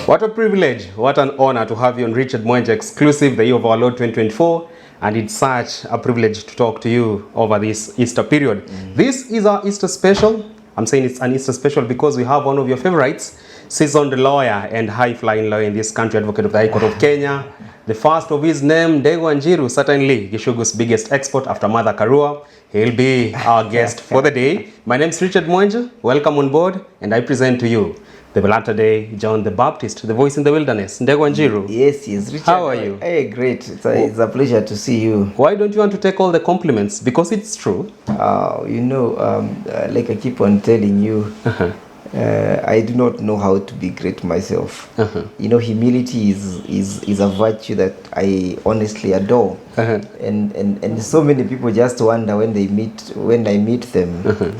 What a privilege, what an honor to have you on Richard Mwenja exclusive, the year of our Lord 2024. And it's such a privilege to talk to you over this Easter period. This is our Easter special. I'm saying it's an Easter special because we have one of your favorites, seasoned lawyer and high-flying lawyer in this country, advocate of the High Court of Kenya. The first of his name, Ndegwa Njiru, certainly Gishugu's biggest export after Mother Karua. He'll be our guest for the day. My name is Richard Mwenja. Welcome on board, and I present to you the latter-day John the Baptist, the voice in the wilderness. Ndegwa Njiru. Yes, Richard. How are you? Hey, great. It's a pleasure to see you. Why don't you want to take all the compliments? Because it's true. Like I keep on telling you, I do not know how to be great myself. Humility is a virtue that I honestly adore. And so many people just wonder when I meet them.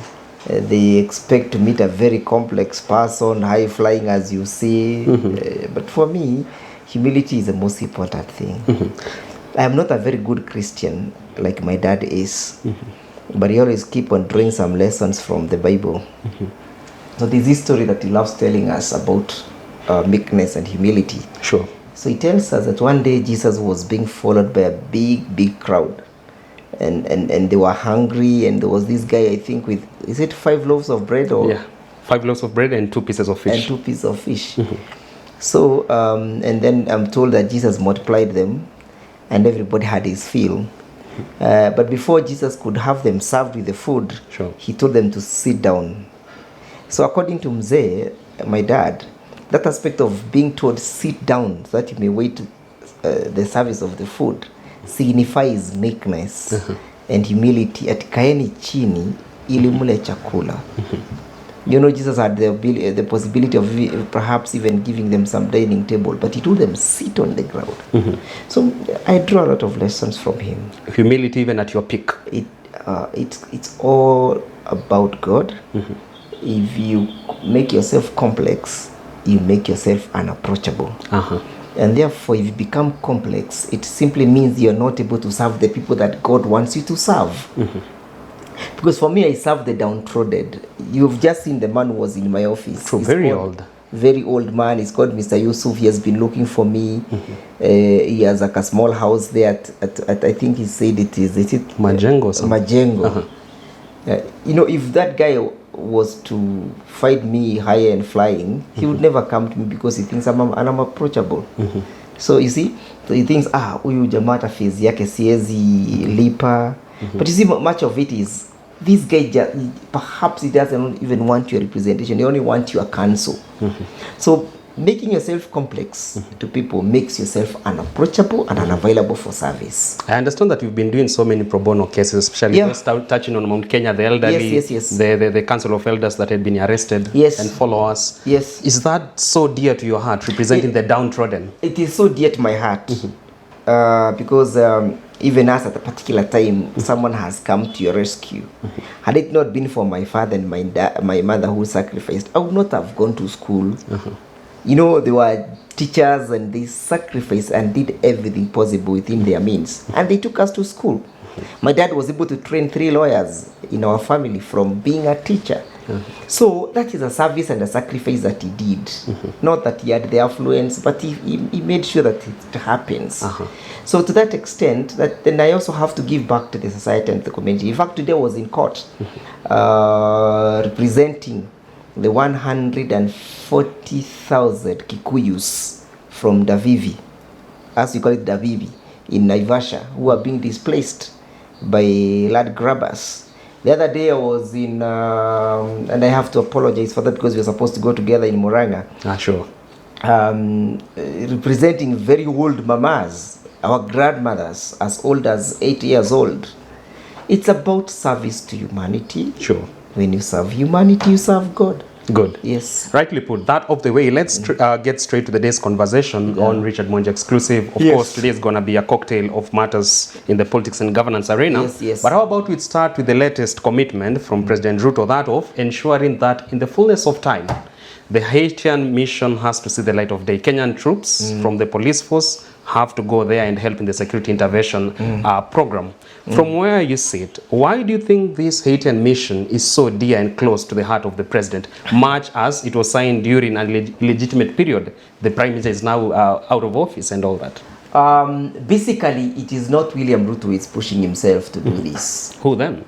They expect to meet a very complex person, high flying as you see. But for me, humility is the most important thing. I am not a very good Christian like my dad is, but he always keep on drawing some lessons from the Bible. So there's this story that he loves telling us about meekness and humility. Sure. So he tells us that one day Jesus was being followed by a big crowd. And they were hungry, and there was this guy, I think, with, is it 5 loaves of bread? Or? Yeah, 5 loaves of bread and 2 pieces of fish. And 2 pieces of fish. So, and then I'm told that Jesus multiplied them, and everybody had his fill. But before Jesus could have them served with the food, sure, he told them to sit down. So according to Mzee, my dad, that aspect of being told sit down so that you may wait the service of the food signifies meekness and humility. At kaeni chini ili mule chakula. Jesus had the possibility of perhaps even giving them some dining table, but he told them sit on the ground. So I draw a lot of lessons from him. Humility even at your peak. It's all about God. If you make yourself complex, you make yourself unapproachable. And therefore, if you become complex, it simply means you're not able to serve the people that God wants you to serve. Because for me, I serve the downtrodden. You've just seen the man who was in my office. True, very old man. He's called Mr. Yusuf. He has been looking for me. He has like a small house there at I think he said it is Majengo. Majengo. If that guy was to find me higher and flying, he would never come to me because he thinks I'm unapproachable. So you see, so he thinks, huyu jamaa hata fees yake siezi lipa. But you see, much of it is, this guy perhaps he doesn't even want your representation, he only wants your counsel. So making yourself complex to people makes yourself unapproachable and unavailable for service. I understand that you've been doing so many pro bono cases, especially just touching on Mount Kenya, the elderly, yes. The Council of Elders that had been arrested and followers. Yes. Is that so dear to your heart, representing the downtrodden? It is so dear to my heart. Because even us at a particular time, someone has come to your rescue. Had it not been for my father and my mother who sacrificed, I would not have gone to school. They were teachers and they sacrificed and did everything possible within their means. And they took us to school. My dad was able to train 3 lawyers in our family from being a teacher. So that is a service and a sacrifice that he did. Not that he had the affluence, but he made sure that it happens. So to that extent, then I also have to give back to the society and the community. In fact, today I was in court representing the 140,000 Kikuyus from Davivi, as you call it Davivi, in Naivasha, who are being displaced by land grabbers. The other day I was in, and I have to apologize for that because we were supposed to go together in Muranga. Sure. Representing very old mamas, our grandmothers, as old as 8 years old. It's about service to humanity. Sure. When you serve humanity, you serve God. Good. Yes. Rightly put. That of the way, let's get straight to the day's conversation on Richard Mwenja exclusive. Of course, today is going to be a cocktail of matters in the politics and governance arena. Yes. But how about we start with the latest commitment from President Ruto, that of ensuring that in the fullness of time, the Haitian mission has to see the light of day. Kenyan troops from the police force have to go there and help in the security intervention program. From where you sit, why do you think this Haitian mission is so dear and close to the heart of the president, much as it was signed during an illegitimate period? The prime minister is now out of office and all that. Basically, it is not William Ruto who is pushing himself to do this. Who then?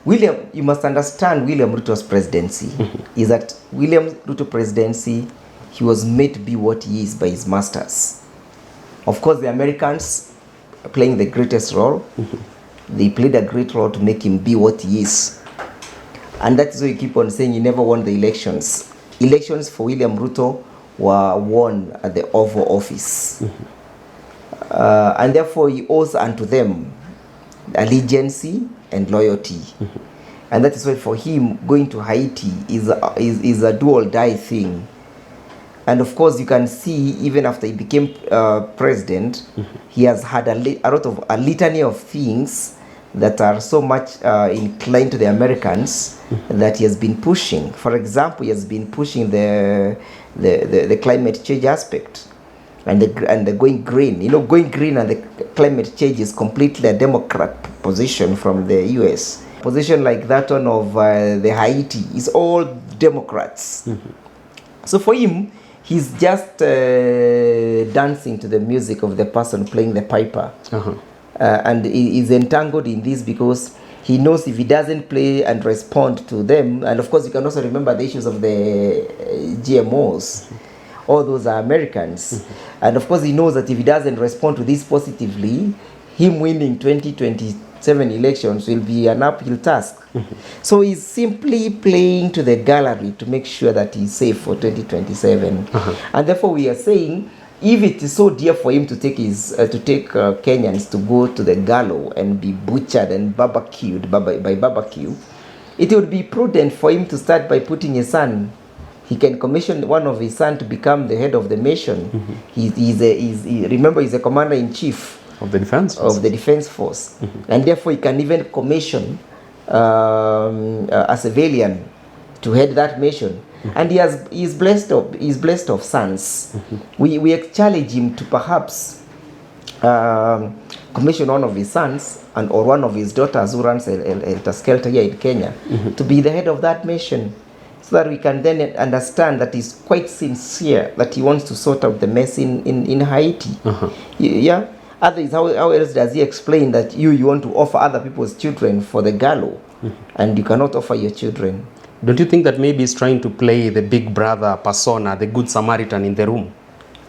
You must understand William Ruto's presidency is that William Ruto presidency, he was made to be what he is by his masters. Of course, the Americans are playing the greatest role. They played a great role to make him be what he is. And that is why you keep on saying he never won the elections. Elections for William Ruto were won at the Oval Office. And therefore he owes unto them allegiance and loyalty. And that is why for him going to Haiti is a do or die thing. And of course you can see even after he became president, he has had a litany of things that are so much inclined to the Americans that he has been pushing. For example, he has been pushing the climate change aspect and the going green. You know, going green and the climate change is completely a Democrat position from the US. Position like that one of the Haiti is all Democrats. So for him, he's just dancing to the music of the person playing the piper. And he is entangled in this because he knows if he doesn't play and respond to them, and of course you can also remember the issues of the GMOs, all those are Americans. And of course he knows that if he doesn't respond to this positively, him winning 2027 elections will be an uphill task. So he's simply playing to the gallery to make sure that he's safe for 2027. And therefore we are saying, if it is so dear for him to take Kenyans to go to the gallows and be butchered and barbecued by barbecue, it would be prudent for him to start by putting his son. He can commission one of his sons to become the head of the nation. Remember, he's a commander-in-chief of the defense force. And therefore he can even commission a civilian to head that mission. And he's blessed of sons. We challenge him to perhaps commission one of his sons or one of his daughters who runs El Taskelta here in Kenya to be the head of that mission, so that we can then understand that he's quite sincere, that he wants to sort out the mess in Haiti. Yeah. Otherwise, how else does he explain that you want to offer other people's children for the gallows and you cannot offer your children? Don't you think that maybe he's trying to play the big brother persona, the Good Samaritan in the room?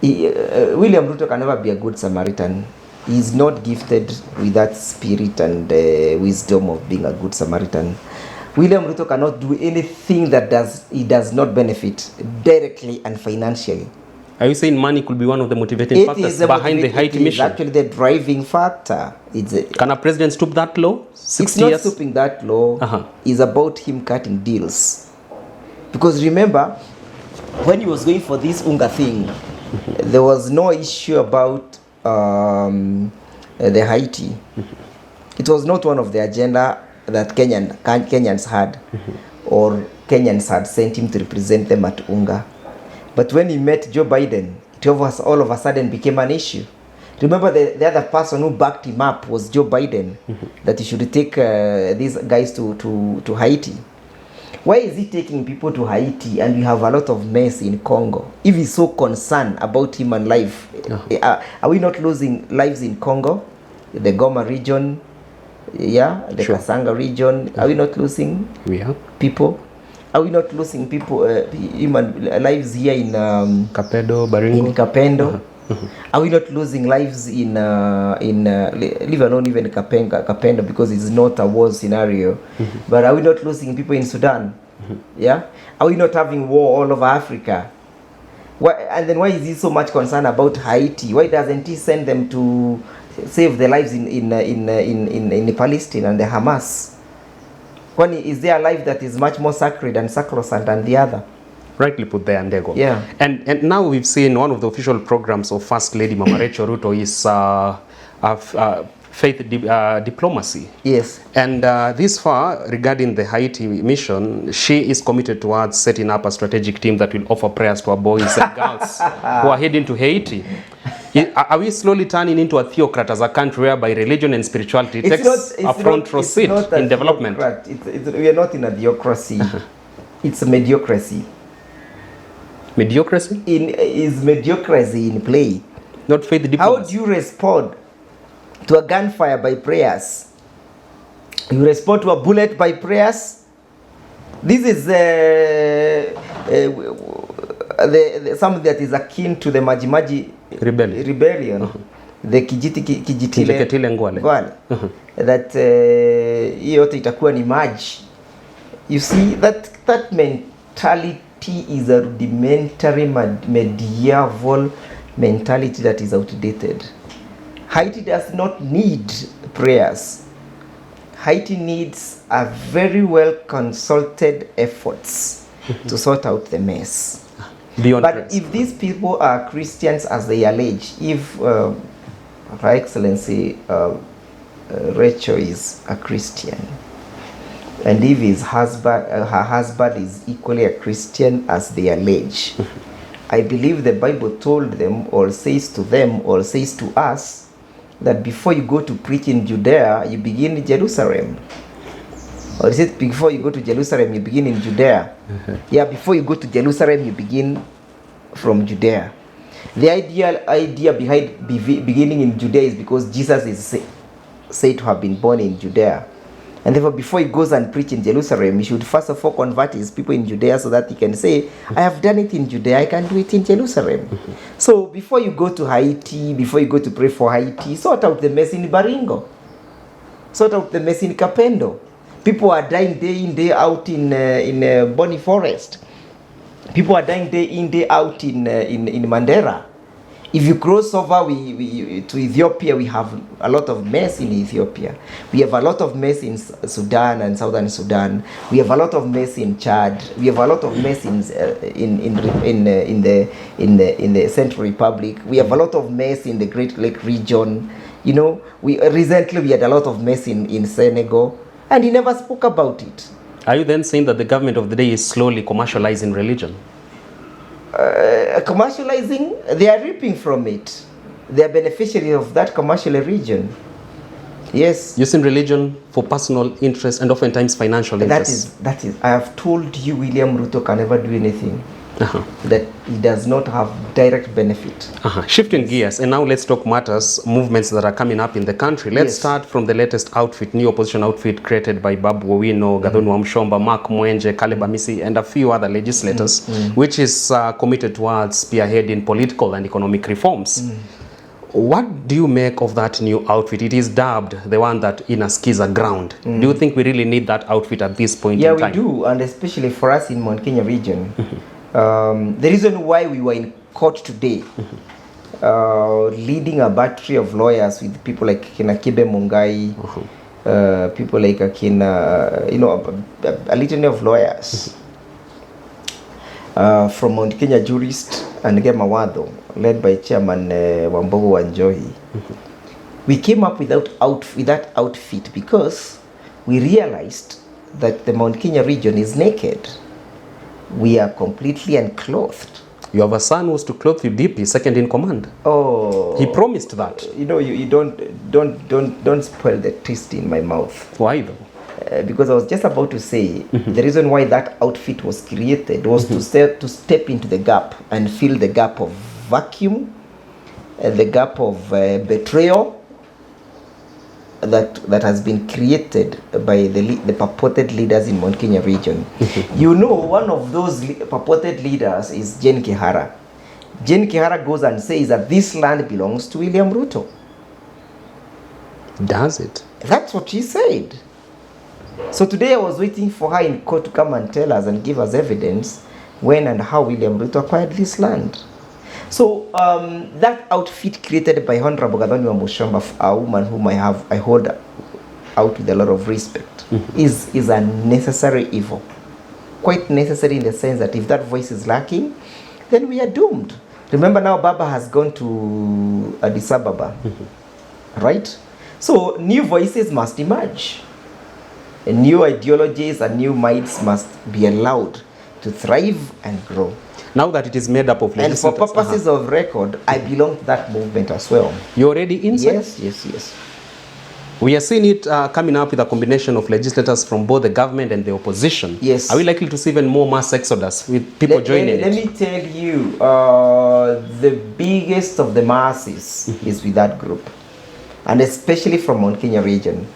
William Ruto can never be a Good Samaritan. He's not gifted with that spirit and wisdom of being a Good Samaritan. William Ruto cannot do anything that he does not benefit directly and financially. Are you saying money could be one of the motivating factors behind the Haiti mission? It's actually the driving factor. Can a president stoop that low? 60 it's not years? stooping that low. It's about him cutting deals. Because remember, when he was going for this Unga thing, there was no issue about the Haiti. It was not one of the agenda that Kenyans had, or Kenyans had sent him to represent them at Unga. But when he met Joe Biden, it all of a sudden became an issue. Remember, the other person who backed him up was Joe Biden, that he should take these guys to Haiti. Why is he taking people to Haiti and we have a lot of mess in Congo? If he's so concerned about human life, are we not losing lives in Congo? The Goma region, the Kasanga region, are we not losing people? Are we not losing people, human lives here in Kapedo, Baringo? In Kapendo? Are we not losing lives in leave alone even Kapendo because it's not a war scenario? But are we not losing people in Sudan? Yeah? Are we not having war all over Africa? And then why is he so much concerned about Haiti? Why doesn't he send them to save their lives in Palestine and the Hamas? When is there a life that is much more sacred and sacrosanct than the other? Rightly put there, Ndego. Yeah. And now we've seen one of the official programs of First Lady Mama Rachel Ruto is faith diplomacy. Yes. And this far, regarding the Haiti mission, she is committed towards setting up a strategic team that will offer prayers to our boys and girls who are heading to Haiti. Are we slowly turning into a theocrat as a country whereby religion and spirituality takes a front row seat in development? We are not in a theocracy. It's a mediocracy. Mediocracy? Is mediocracy in play? Not faith diplomacy. How do you respond to a gunfire by prayers? You respond to a bullet by prayers? This is something that is akin to the Majimaji rebellion. The kijitile ngwale. That yote itakuwa ni maji. You see, that mentality is a rudimentary medieval mentality that is outdated. Haiti does not need prayers. Haiti needs a very well consulted efforts to sort out the mess. Beyond but prayers. If these people are Christians as they allege, if Her Excellency Rachel is a Christian, and if his husband, her husband is equally a Christian as they allege, I believe the Bible told them, or says to them, or says to us, that before you go to preach in Judea, you begin in Jerusalem. Or is it before you go to Jerusalem, you begin in Judea? Yeah, before you go to Jerusalem, you begin from Judea. The idea behind beginning in Judea is because Jesus is said to have been born in Judea. And therefore, before he goes and preach in Jerusalem, he should first of all convert his people in Judea so that he can say, I have done it in Judea, I can do it in Jerusalem. So before you go to Haiti, before you go to pray for Haiti, sort out the mess in Baringo. Sort out the mess in Capendo. People are dying day in, day out in Bonny Forest. People are dying day in, day out in Mandera. If you cross over to Ethiopia, we have a lot of mess in Ethiopia. We have a lot of mess in Sudan and Southern Sudan. We have a lot of mess in Chad. We have a lot of mess in the Central Republic. We have a lot of mess in the Great Lake region. You know, recently we had a lot of mess in Senegal, and he never spoke about it. Are you then saying that the government of the day is slowly commercializing religion? Commercializing, they are reaping from it. They are beneficiaries of that commercial region. Yes. Using religion for personal interest and oftentimes financial interest. That is. I have told you, William Ruto can never do anything that he does not have direct benefit. Shifting gears, and now let's talk movements that are coming up in the country. Let's start from the latest outfit, new opposition outfit created by Babu Owino, Gathoni Wamshomba, Mark Mwenje, Caleb Amisi, and a few other legislators, which is committed towards spearheading political and economic reforms. What do you make of that new outfit? It is dubbed the one that inaskiza ground. Do you think we really need that outfit at this point in time? Yeah, we do, and especially for us in Mount Kenya region. The reason why we were in court today, leading a battery of lawyers with people like Kibe Mungai, people like a litany of lawyers from Mount Kenya Jurist and Gema Wado, led by Chairman Wambogo Wanjohi. We came up with that outfit because we realized that the Mount Kenya region is naked. We are completely unclothed. You have a son who was to clothe you deeply, second in command. Oh, he promised that. You know, you don't spoil the taste in my mouth. Why though? Because I was just about to say the reason why that outfit was created was to step into the gap and fill the gap of vacuum, the gap of betrayal that has been created by the purported leaders in Mount Kenya region. You know, one of those purported leaders is Jane Kihara. Jane Kihara goes and says that this land belongs to William Ruto. Does it? That's what she said. So today I was waiting for her in court to come and tell us and give us evidence when and how William Ruto acquired this land. So that outfit created by Honorable Gathoni Wamshomba, a woman whom I hold out with a lot of respect, is a necessary evil. Quite necessary in the sense that if that voice is lacking, then we are doomed. Remember now Baba has gone to Addis Ababa, right? So new voices must emerge. And new ideologies and new minds must be allowed to thrive and grow. Now that it is made up of And for legislators. purposes of record, I belong to that movement as well. You're already inside? Yes. We are seeing it coming up with a combination of legislators from both the government and the opposition. Yes. Are we likely to see even more mass exodus with people joining Let it? me tell you, the biggest of the masses is with that group. And especially from Mount Kenya region.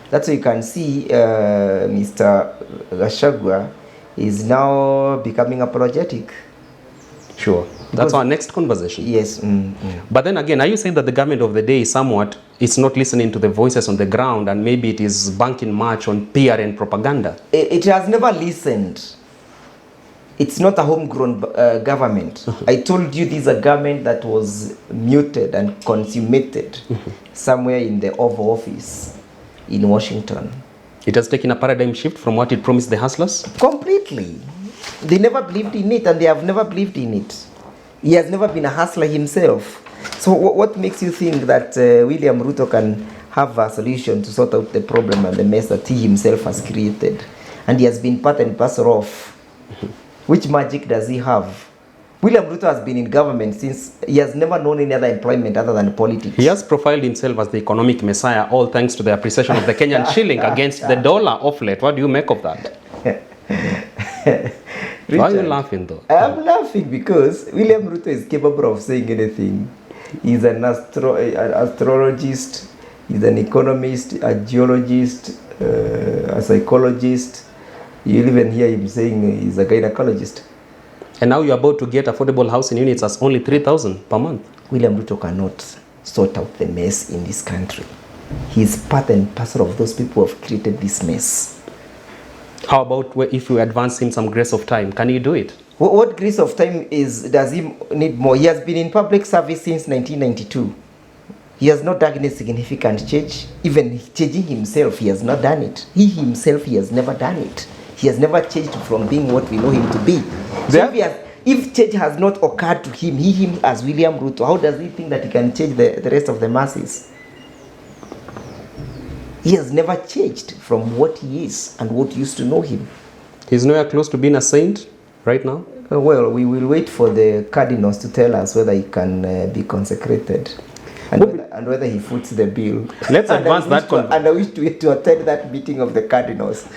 That's why you can see Mr. Gachagua is now becoming apologetic. Sure. That's our next conversation. Yes. But then again, are you saying that the government of the day somewhat is not listening to the voices on the ground and maybe it is banking much on PR and propaganda? It has never listened. It's not a homegrown government. I told you this is a government that was muted and consummated somewhere in the Oval Office in Washington. It has taken a paradigm shift from what it promised the hustlers? Completely. They never believed in it and they have never believed in it. He has never been a hustler himself. So what makes you think that William Ruto can have a solution to sort out the problem and the mess that he himself has created? And he has been part and parcel of. Which magic does he have? William Ruto has been in government since he has never known any other employment other than politics. He has profiled himself as the economic messiah, all thanks to the appreciation of the Kenyan shilling against the dollar of late. What do you make of that? Richard, why are you laughing though? I'm laughing because William Ruto is capable of saying anything. He's an astrologist, he's an economist, a geologist, a psychologist. You'll even hear him saying he's a gynecologist. And now you're about to get affordable housing units as only 3,000 per month. William Ruto cannot sort out the mess in this country. He's part and parcel of those people who have created this mess. How about if you advance him some grace of time? Can he do it? What grace of time does he need more? He has been in public service since 1992. He has not done any significant change. Even changing himself, he has not done it. He himself, he has never done it. He has never changed from being what we know him to be. So if change has not occurred to him, him as William Ruto, how does he think that he can change the rest of the masses? He has never changed from what he is and what used to know him. He's nowhere close to being a saint right now? Well, we will wait for the cardinals to tell us whether he can be consecrated and whether he foots the bill. Let's advance that and I wish to attend that meeting of the cardinals.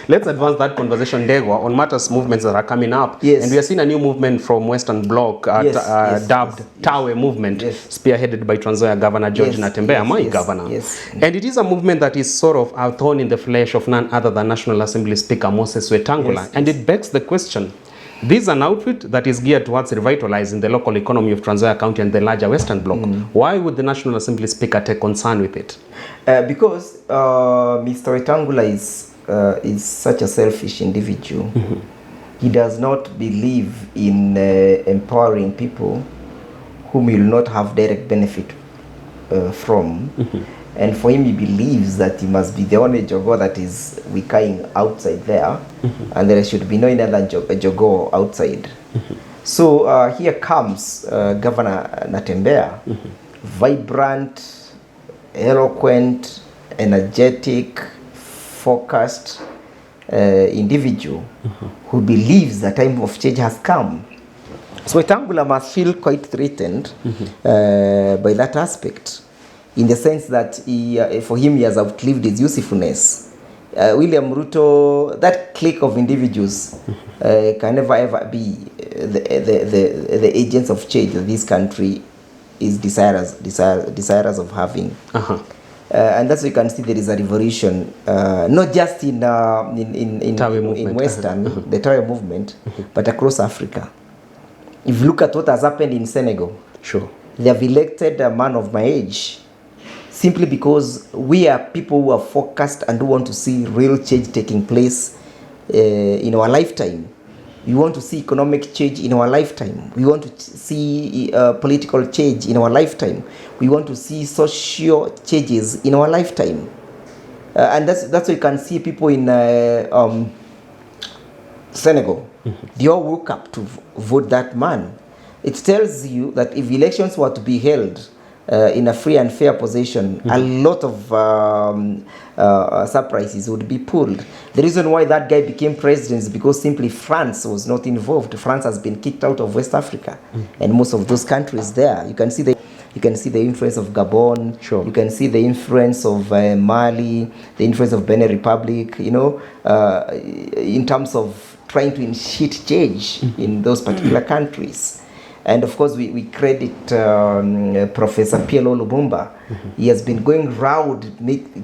Let's advance that conversation, Ndegwa, on matters movements that are coming up. Yes. And we are seeing a new movement from Western Bloc dubbed Tawe Movement, spearheaded by Trans Nzoia Governor George Natembeya, my governor. Yes. And it is a movement that is sort of a thorn in the flesh of none other than National Assembly Speaker Moses Wetangula. And it begs the question, this is an outfit that is geared towards revitalizing the local economy of Trans Nzoia County and the larger Western Bloc. Why would the National Assembly Speaker take concern with it? Because Mr. Wetangula is such a selfish individual. He does not believe in empowering people whom he will not have direct benefit from. And for him, he believes that he must be the only Jogo that is wicking outside there, and there should be no other Jogo outside. So here comes Governor Natembeya, vibrant, eloquent, energetic, focused individual who believes the time of change has come. So Wetangula must feel quite threatened by that aspect, in the sense that for him, he has outlived his usefulness. William Ruto, that clique of individuals can never ever be the agents of change that this country is desirous of having. And that's why you can see there is a revolution, not just in Western, the Tawe movement, but across Africa. If you look at what has happened in Senegal, they have elected a man of my age, simply because we are people who are focused and who want to see real change taking place in our lifetime. We want to see economic change in our lifetime. We want to see political change in our lifetime. We want to see social changes in our lifetime. And that's why you can see people in Senegal. They all woke up to vote that man. It tells you that if elections were to be held in a free and fair position, a lot of surprises would be pulled. The reason why that guy became president is because simply France was not involved. France has been kicked out of West Africa, and most of those countries there. You can see the influence of Gabon. Sure. You can see the influence of Mali, the influence of Benin Republic. You know, in terms of trying to initiate change in those particular countries. And of course, we credit Professor Pielo Lumumba. He has been going round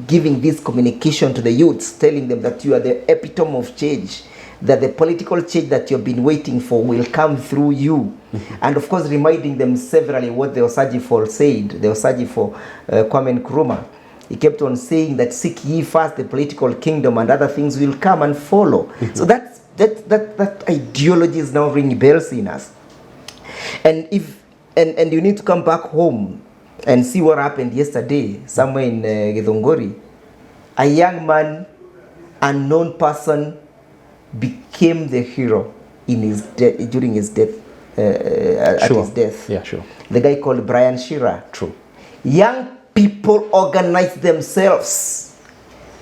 giving this communication to the youths, telling them that you are the epitome of change, that the political change that you've been waiting for will come through you. And of course, reminding them severally what the Osagifo said, the Osagifo Kwame Nkrumah. He kept on saying that seek ye first the political kingdom and other things will come and follow. So that ideology is now ringing bells in us. And you need to come back home and see what happened yesterday somewhere in Githongori. A young man, unknown person, became the hero in his during his death. At his death. Yeah, sure. The guy called Brian Shearer. True. Young people organized themselves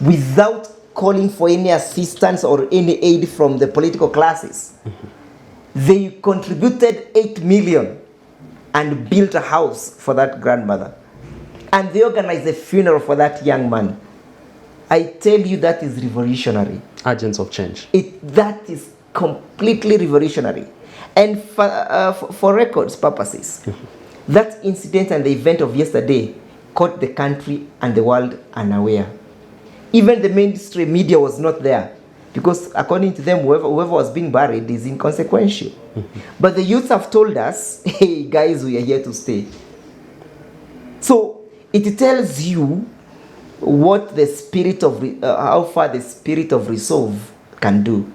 without calling for any assistance or any aid from the political classes. They contributed 8 million and built a house for that grandmother. And they organized a funeral for that young man. I tell you, that is revolutionary. Agents of change. That is completely revolutionary. And for records purposes, that incident and the event of yesterday caught the country and the world unaware. Even the mainstream media was not there. Because according to them, whoever was being buried is inconsequential. But the youths have told us, hey guys, we are here to stay. So it tells you what the spirit of, how far the spirit of resolve can do.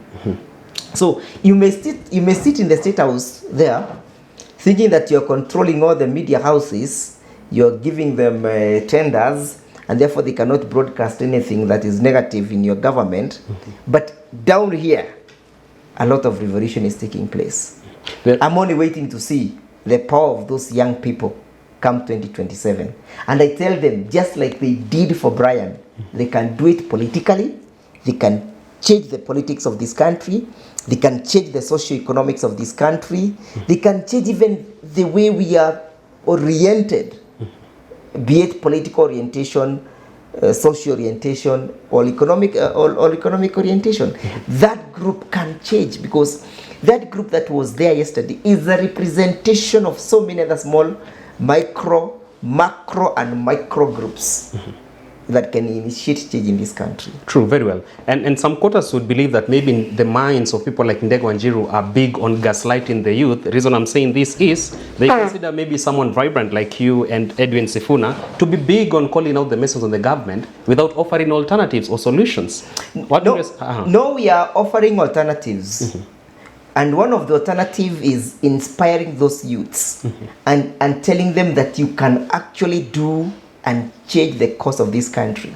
So you may sit in the State House there, thinking that you're controlling all the media houses, you're giving them tenders, and therefore they cannot broadcast anything that is negative in your government. But down here, a lot of revolution is taking place. I'm only waiting to see the power of those young people come 2027. And I tell them, just like they did for Brian, they can do it politically, they can change the politics of this country, they can change the socio-economics of this country, they can change even the way we are oriented, be it political orientation, social orientation, or economic orientation. That group can change, because that group that was there yesterday is a representation of so many other small, micro, macro, and micro groups that can initiate change in this country. True, very well. And some quarters would believe that maybe the minds of people like Ndegwa and Njiru are big on gaslighting the youth. The reason I'm saying this is they consider maybe someone vibrant like you and Edwin Sifuna to be big on calling out the message on the government without offering alternatives or solutions. No, we are offering alternatives. And one of the alternatives is inspiring those youths and telling them that you can actually do and change the course of this country.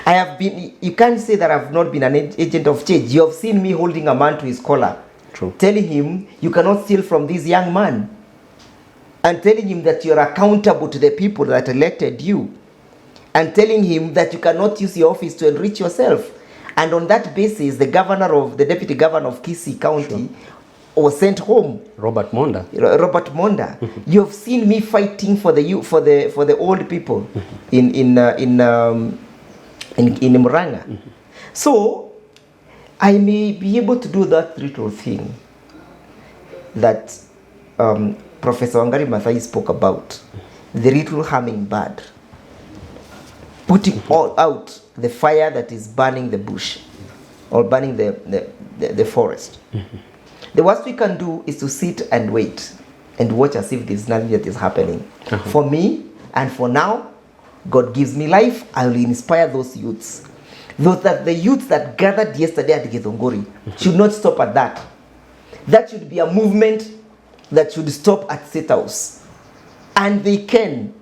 I have been, you can't say that I've not been an agent of change. You have seen me holding a man to his collar. True. Telling him, you cannot steal from this young man. And telling him that you're accountable to the people that elected you. And telling him that you cannot use your office to enrich yourself. And on that basis, the deputy governor of Kisii County was sent home. Robert Monda. You have seen me fighting for the old people in Murang'a. So I may be able to do that little thing that Professor Wangari Maathai spoke about, the little hummingbird, putting all out the fire that is burning the bush or burning the forest. The worst we can do is to sit and wait and watch as if there's nothing that is happening. For me, and for now, God gives me life, I will inspire those youths. The youths that gathered yesterday at Githongori should not stop at that. That should be a movement that should stop at State House. And they can.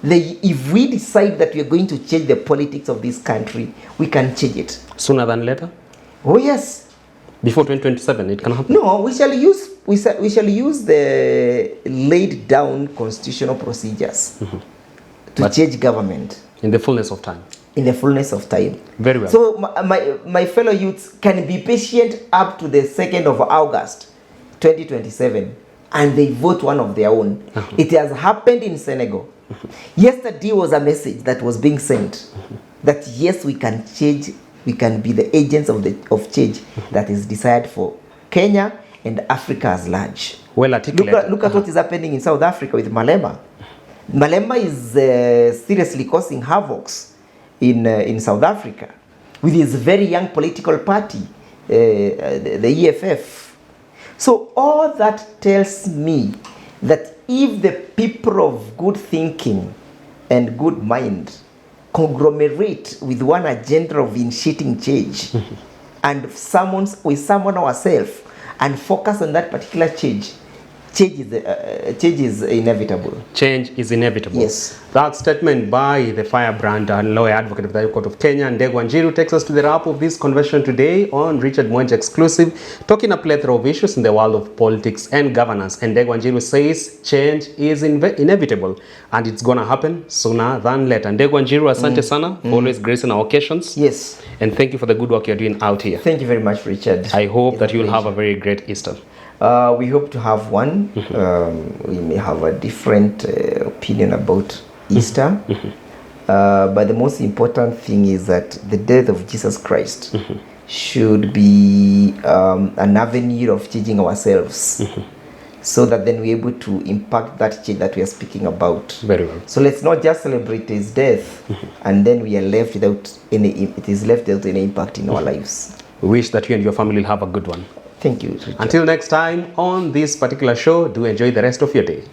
If we decide that we are going to change the politics of this country, we can change it. Sooner than later? Oh yes. Before 2027, it can happen. No, we shall use the laid down constitutional procedures to change government In the fullness of time. in the fullness of time. Very well. So my fellow youths can be patient up to the 2nd of August 2027 and they vote one of their own. It has happened in Senegal. Yesterday was a message that was being sent that yes, we can change, we can be the agents of change that is desired for Kenya and Africa as large. Well articulated. Look at what is happening in South Africa with Malema. Malema is seriously causing havocs in South Africa with his very young political party, the EFF. So all that tells me that if the people of good thinking and good mind conglomerate with one agenda of initiating change and we summon ourselves and focus on that particular change, change is inevitable. Change is inevitable. Yes. That statement by the firebrand and lawyer advocate of the High Court of Kenya, Ndegwa Njiru, takes us to the wrap of this conversation today on Richard Mwenje Exclusive, talking a plethora of issues in the world of politics and governance. And Ndegwa Njiru says change is inevitable and it's going to happen sooner than later. Ndegwa Njiru, asante sana for always gracing our occasions. Yes. And thank you for the good work you're doing out here. Thank you very much, Richard. I hope that you'll have a very great Easter. We hope to have one. We may have a different opinion about Easter. But the most important thing is that the death of Jesus Christ should be an avenue of changing ourselves. So that then we're able to impact that change that we are speaking about. Very well. So let's not just celebrate his death and then we are left without any impact in our lives. We wish that you and your family will have a good one. Thank you, Richard. Until next time on this particular show, do enjoy the rest of your day.